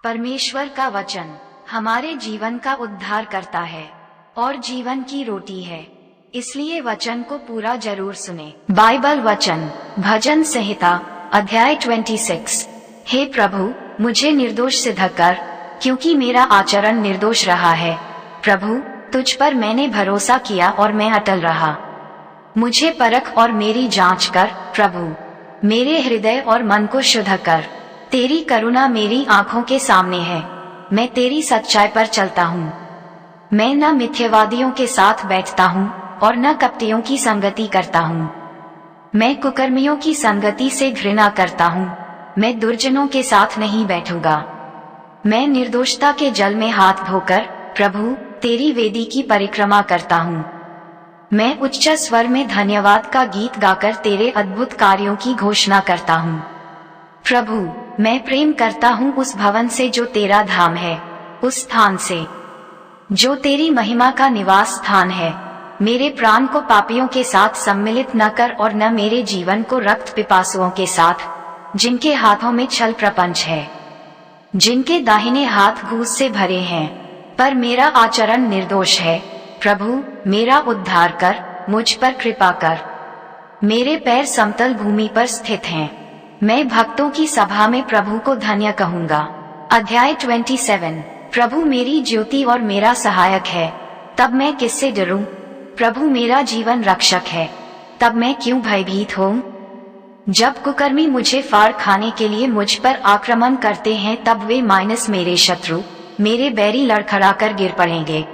परमेश्वर का वचन हमारे जीवन का उद्धार करता है और जीवन की रोटी है, इसलिए वचन को पूरा जरूर सुने। बाइबल वचन, भजन संहिता अध्याय 26। हे प्रभु, मुझे निर्दोष सिद्ध कर, क्योंकि मेरा आचरण निर्दोष रहा है। प्रभु, तुझ पर मैंने भरोसा किया और मैं अटल रहा। मुझे परख और मेरी जांच कर प्रभु, मेरे हृदय और मन को शुद्ध कर। तेरी करुणा मेरी आंखों के सामने है, मैं तेरी सच्चाई पर चलता हूँ। मैं न मिथ्यावादियों के साथ बैठता हूँ और न कपटियों की संगति करता हूँ। मैं कुकर्मियों की संगति से घृणा करता हूँ, मैं दुर्जनों के साथ नहीं बैठूंगा। मैं निर्दोषता के जल में हाथ धोकर प्रभु तेरी वेदी की परिक्रमा करता हूँ। मैं उच्च स्वर में धन्यवाद का गीत गाकर तेरे अद्भुत कार्यों की घोषणा करता हूँ। प्रभु, मैं प्रेम करता हूँ उस भवन से जो तेरा धाम है, उस स्थान से जो तेरी महिमा का निवास स्थान है। मेरे प्राण को पापियों के साथ सम्मिलित न कर और न मेरे जीवन को रक्त पिपासुओं के साथ, जिनके हाथों में छल प्रपंच है, जिनके दाहिने हाथ घूस से भरे हैं, पर मेरा आचरण निर्दोष है। प्रभु, मेरा उद्धार कर, मुझ पर कृपा कर। मेरे पैर समतल भूमि पर स्थित हैं, मैं भक्तों की सभा में प्रभु को धन्य कहूँगा। अध्याय 27। प्रभु मेरी ज्योति और मेरा सहायक है, तब मैं किससे डरूं? प्रभु मेरा जीवन रक्षक है, तब मैं क्यों भयभीत होऊं? जब कुकर्मी मुझे फाड़ खाने के लिए मुझ पर आक्रमण करते हैं, तब वे मेरे शत्रु, मेरे बैरी लड़खड़ा कर गिर पड़ेंगे।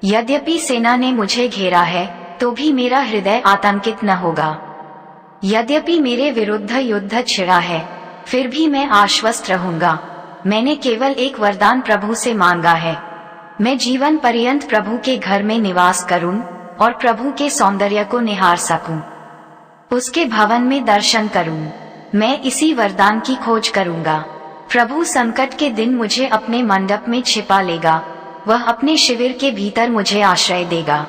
यद्यपि सेना ने मुझे घेरा है, तो भी मेरा हृदय आतंकित न होगा। यद्यपि मेरे विरुद्ध युद्ध छिड़ा है, फिर भी मैं आश्वस्त रहूंगा। मैंने केवल एक वरदान प्रभु से मांगा है, मैं जीवन पर्यंत प्रभु के घर में निवास करूं और प्रभु के सौंदर्य को निहार सकूं, उसके भवन में दर्शन करूं। मैं इसी वरदान की खोज करूंगा। प्रभु संकट के दिन मुझे अपने मंडप में छिपा लेगा, वह अपने शिविर के भीतर मुझे आश्रय देगा।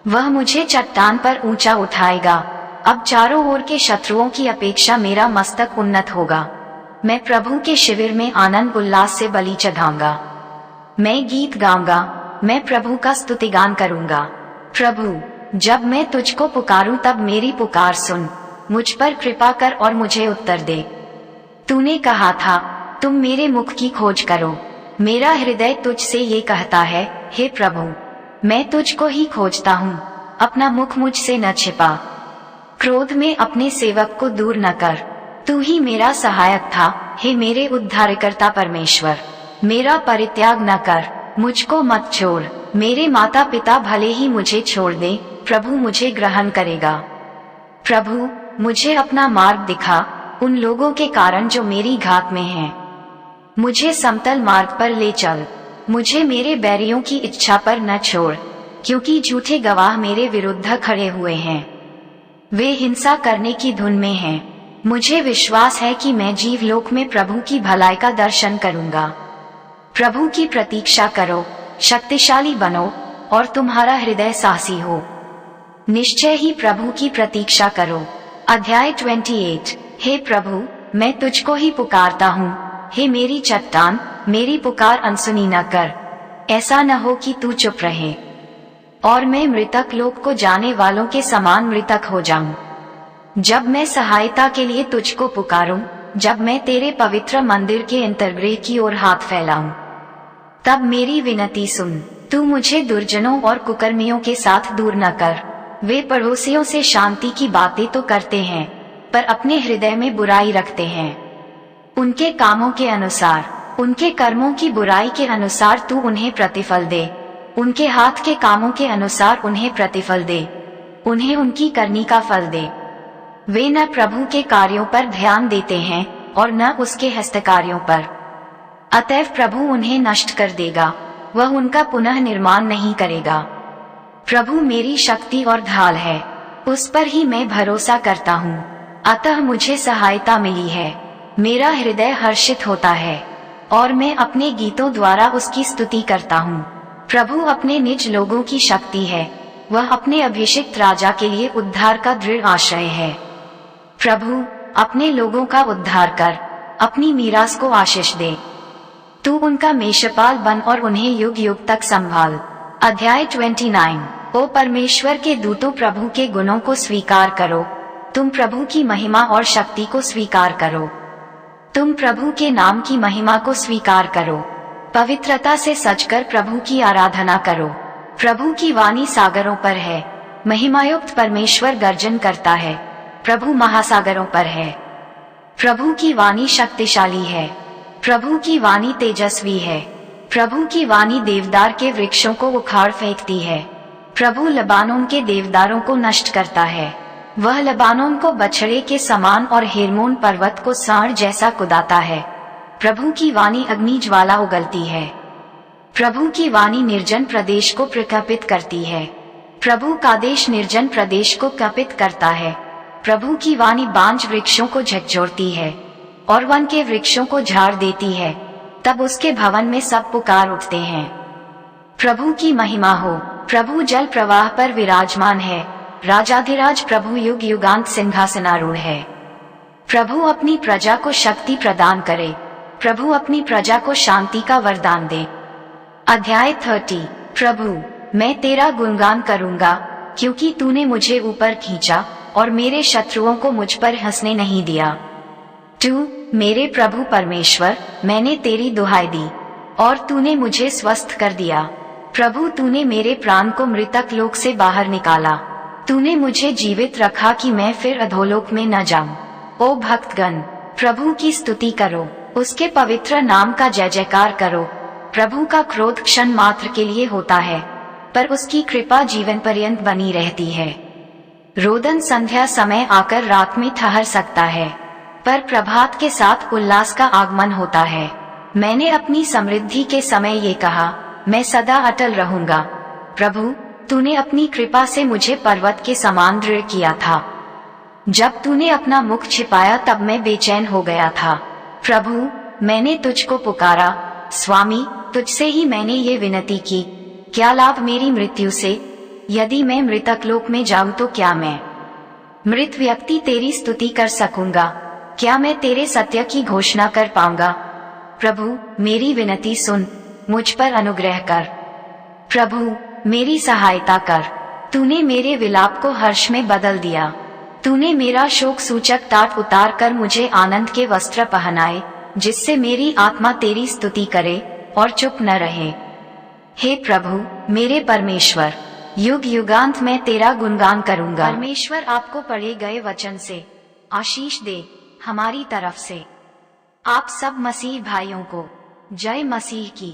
वह मुझे चट्टान पर ऊंचा उठाएगा। अब चारों ओर के शत्रुओं की अपेक्षा मेरा मस्तक उन्नत होगा। मैं प्रभु के शिविर में आनंद उल्लास से बलि चढ़ाऊंगा। मैं गीत गाऊंगा, मैं प्रभु का स्तुतिगान करूंगा। प्रभु, जब मैं तुझको पुकारूं तब मेरी पुकार सुन, मुझ पर कृपा कर और मुझे उत्तर दे। तूने कहा था, तुम मेरे मुख की खोज करो। मेरा हृदय तुझसे ये कहता है, हे प्रभु, मैं तुझको ही खोजता हूँ, अपना मुख मुझसे न छिपा। क्रोध में अपने सेवक को दूर न कर, तू ही मेरा सहायक था, हे मेरे उद्धारकर्ता परमेश्वर। मेरा परित्याग न कर, मुझको मत छोड़। मेरे माता पिता भले ही मुझे छोड़ दे, प्रभु मुझे ग्रहण करेगा। प्रभु, मुझे अपना मार्ग दिखा, उन लोगों के कारण जो मेरी घात में हैं। मुझे समतल मार्ग पर ले चल, मुझे मेरे बैरियों की इच्छा पर न छोड़, क्योंकि झूठे गवाह मेरे विरुद्ध खड़े हुए हैं, वे हिंसा करने की धुन में हैं। मुझे विश्वास है कि मैं जीवलोक में प्रभु की भलाई का दर्शन करूंगा। प्रभु की प्रतीक्षा करो, शक्तिशाली बनो और तुम्हारा हृदय साहसी हो। निश्चय ही प्रभु की प्रतीक्षा करो। अध्याय 28। हे प्रभु, मैं तुझको ही पुकारता हूँ, हे मेरी चट्टान, मेरी पुकार अनसुनी न कर। ऐसा न हो कि तू चुप रहे और मैं मृतक लोक को जाने वालों के समान मृतक हो जाऊं। जब मैं सहायता के लिए तुझको पुकारूं, जब मैं तेरे पवित्र मंदिर के अंतर्गृह की ओर हाथ फैलाऊं, तब मेरी विनती सुन। तू मुझे दुर्जनों और कुकर्मियों के साथ दूर न कर। वे पड़ोसियों से शांति की बातें तो करते हैं, पर अपने हृदय में बुराई रखते हैं। उनके कामों के अनुसार, उनके कर्मों की बुराई के अनुसार तू उन्हें प्रतिफल दे। उनके हाथ के कामों के अनुसार उन्हें प्रतिफल दे, उन्हें उनकी करनी का फल दे। वे न प्रभु के कार्यों पर ध्यान देते हैं और न उसके हस्तकार्यों पर, अतएव प्रभु उन्हें नष्ट कर देगा, वह उनका पुनः निर्माण नहीं करेगा। प्रभु मेरी शक्ति और ढाल है, उस पर ही मैं भरोसा करता हूँ, अतः मुझे सहायता मिली है। मेरा हृदय हर्षित होता है और मैं अपने गीतों द्वारा उसकी स्तुति करता हूँ। प्रभु अपने निज लोगों की शक्ति है, वह अपने अभिषिक्त राजा के लिए उद्धार का दृढ़ आश्रय है। प्रभु, अपने लोगों का उद्धार कर, अपनी मीरास को आशीष दे। तू उनका मेषपाल बन और उन्हें युग युग तक संभाल। अध्याय 29। ओ परमेश्वर के दूतों, प्रभु के गुणों को स्वीकार करो। तुम प्रभु की महिमा और शक्ति को स्वीकार करो। तुम प्रभु के नाम की महिमा को स्वीकार करो। पवित्रता से सजकर प्रभु की आराधना करो। प्रभु की वाणी सागरों पर है। महिमायुक्त परमेश्वर गर्जन करता है। प्रभु महासागरों पर है। प्रभु की वाणी शक्तिशाली है। प्रभु की वाणी तेजस्वी है। प्रभु की वाणी देवदार के वृक्षों को उखाड़ फेंकती है। प्रभु लबानोन के देवदारों को नष्ट करता है। वह लबानोन को बछड़े के समान और हेर्मोन पर्वत को सांड जैसा कुदाता है। प्रभु की वाणी अग्नि ज्वाला उगलती है। प्रभु की वाणी निर्जन प्रदेश को प्रकंपित करती है। प्रभु का देश निर्जन प्रदेश को कंपित करता है। प्रभु की वाणी बांज वृक्षों को झकझोरती है और वन के वृक्षों को झाड़ देती है। तब उसके भवन में सब पुकार उठते हैं, प्रभु की महिमा हो। प्रभु जल प्रवाह पर विराजमान है। राजाधिराज प्रभु युग युगांत सिंहासनारूढ़ है। प्रभु अपनी प्रजा को शक्ति प्रदान करे। प्रभु अपनी प्रजा को शांति का वरदान दे। अध्याय 30। प्रभु, मैं तेरा गुणगान करूंगा, क्योंकि तूने मुझे ऊपर खींचा और मेरे शत्रुओं को मुझ पर हंसने नहीं दिया। तू मेरे प्रभु परमेश्वर, मैंने तेरी दुहाई दी और तूने मुझे स्वस्थ कर दिया। प्रभु, तूने मेरे प्राण को मृतक लोक से बाहर निकाला। तूने मुझे जीवित रखा कि मैं फिर अधोलोक में न जाऊं। ओ भक्तगण, प्रभु की स्तुति करो, उसके पवित्र नाम का जय जयकार करो। प्रभु का क्रोध क्षण मात्र के लिए होता है, पर उसकी कृपा जीवन पर्यंत बनी रहती है। रोदन संध्या समय आकर रात में ठहर सकता है, पर प्रभात के साथ उल्लास का आगमन होता है। मैंने अपनी समृद्धि के समय ये कहा, मैं सदा अटल रहूंगा। प्रभु, तूने अपनी कृपा से मुझे पर्वत के समान दृढ़ किया था। जब तूने अपना मुख छिपाया तब मैं बेचैन हो गया था। प्रभु, मैंने तुझको पुकारा। स्वामी, तुझसे ही मैंने ये विनती की, क्या लाभ मेरी मृत्यु से? यदि मैं मृतक लोक में जाऊं तो क्या मैं मृत व्यक्ति तेरी स्तुति कर सकूंगा? क्या मैं तेरे सत्य की घोषणा कर पाऊंगा? प्रभु, मेरी विनती सुन, मुझ पर अनुग्रह कर। प्रभु, मेरी सहायता कर। तूने मेरे विलाप को हर्ष में बदल दिया। तूने मेरा शोक सूचक टाट उतार कर मुझे आनंद के वस्त्र पहनाए, जिससे मेरी आत्मा तेरी स्तुति करे और चुप न रहे। हे प्रभु, मेरे परमेश्वर, युग युगांत मैं तेरा गुणगान करूंगा। परमेश्वर आपको पढ़े गए वचन से आशीष दे हमारी तरफ से। आप सब मसीह भाइयों को जय मसीह की।